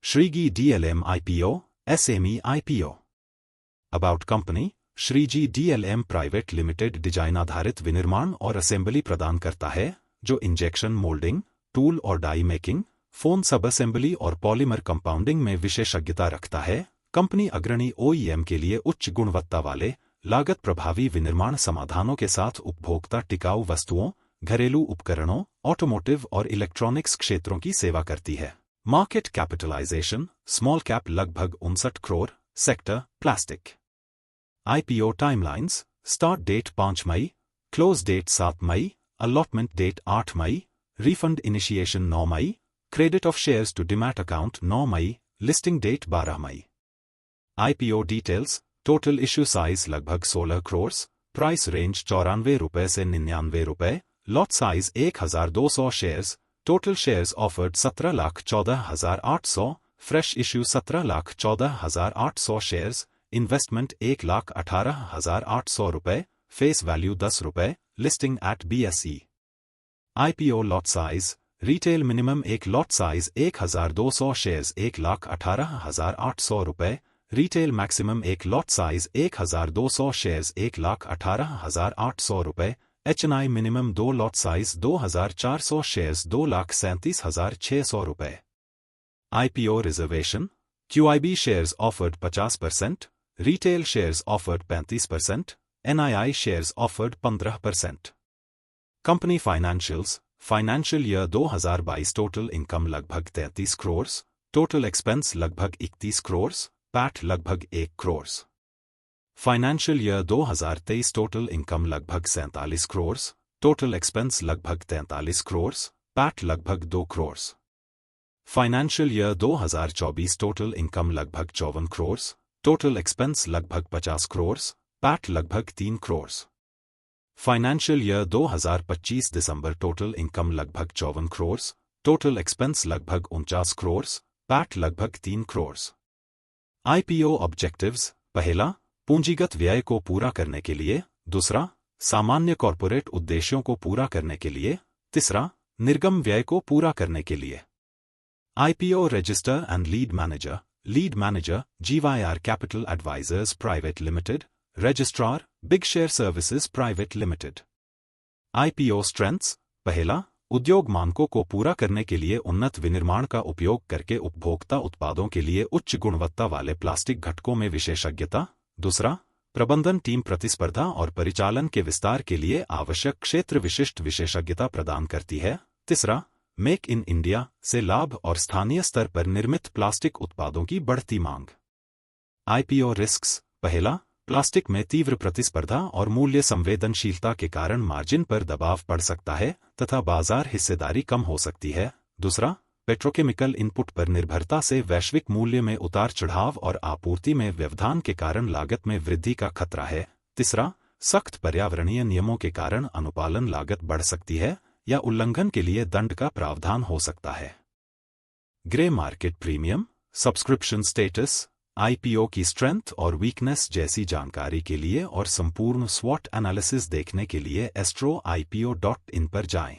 Shrigi DLM IPO, SME IPO. About company, Shrigi DLM Private Limited design आधारित विनिर्माण और assembly प्रदान करता है, जो इंजेक्शन मोल्डिंग, टूल और डाई मेकिंग, फोन सब असेंबली और पॉलीमर कंपाउंडिंग में विशेषज्ञता रखता है। कंपनी अग्रणी OEM के लिए उच्च गुणवत्ता वाले, लागत प्रभावी विनिर्माण समाधानों के साथ उपभोक्ता टिकाऊ वस्तुओं, घरेलू उपकरणों, ऑटोमोटिव और इलेक्ट्रॉनिक्स क्षेत्रों की सेवा करती है। मार्केट कैपिटलाइजेशन, स्मॉल कैप लगभग 59 crore, sector, plastic. IPO timelines, start date 5 मई, क्लोज डेट 7 मई, अलॉटमेंट डेट 8 मई, रिफंड इनिशिएशन 9 मई, credit of shares to demat account 9 मई, लिस्टिंग डेट 12 मई। IPO details, total issue size लगभग 16 करोड़, प्राइस रेंज 94 रुपये से 99 रुपये, lot size 1200 shares, total shares offered 17,14,800, fresh issue 17,14,800 shares, investment 1,18,800 रुपये, फेस वैल्यू 10 रुपये, listing at BSE। IPO lot size, retail minimum एक lot size 1,200 shares 1,18,800 रुपये, retail maximum एक lot size 1,200 shares 1,18,800 रुपये, HNI minimum 2 lot size 2,400 shares 2,37,600 रुपये। IPO reservation, QIB shares offered 50%, retail shares offered 35%, NII shares offered 15%। Company financials, financial year 2022 total income लगभग 33 crore, total expense लगभग 31 crore, PAT लगभग 1 crore. Financial year 2023 total income लगभग 47 crore, total expense लगभग 43 crore, PAT लगभग 2 crore. Financial year 2024 total income लगभग 54 crore, total expense लगभग 50 crore, PAT लगभग 3 crore. Financial year 2025 दिसंबर total income लगभग 54 करोड़, टोटल एक्सपेंस लगभग 49 करोड़, पैट लगभग 3 करोड़। IPO ऑब्जेक्टिव्स, पहला, पूंजीगत व्यय को पूरा करने के लिए, दूसरा, सामान्य कॉर्पोरेट उद्देश्यों को पूरा करने के लिए, तीसरा, निर्गम व्यय को पूरा करने के लिए। IPO register and lead manager GYR capital advisors private limited, registrar Bigshare services private limited. IPO strengths, पहला, उद्योग मानकों को पूरा करने के लिए उन्नत विनिर्माण का उपयोग करके उपभोक्ता उत्पादों के लिए उच्च गुणवत्ता वाले प्लास्टिक घटकों में विशेषज्ञता, दूसरा, प्रबंधन टीम प्रतिस्पर्धा और परिचालन के विस्तार के लिए आवश्यक क्षेत्र विशिष्ट विशेषज्ञता प्रदान करती है, तीसरा, मेक इन इंडिया से लाभ और स्थानीय स्तर पर निर्मित प्लास्टिक उत्पादों की बढ़ती मांग। IPO रिस्क्स, पहला, प्लास्टिक में तीव्र प्रतिस्पर्धा और मूल्य संवेदनशीलता के कारण मार्जिन पर दबाव पड़ सकता है तथा बाजार हिस्सेदारी कम हो सकती है, दूसरा, पेट्रोकेमिकल इनपुट पर निर्भरता से वैश्विक मूल्य में उतार चढ़ाव और आपूर्ति में व्यवधान के कारण लागत में वृद्धि का खतरा है, तीसरा, सख्त पर्यावरणीय नियमों के कारण अनुपालन लागत बढ़ सकती है या उल्लंघन के लिए दंड का प्रावधान हो सकता है। Grey market premium, subscription status, IPO की स्ट्रेंथ और वीकनेस जैसी जानकारी के लिए और संपूर्ण SWOT एनालिसिस देखने के लिए astroipo.in पर जाएं।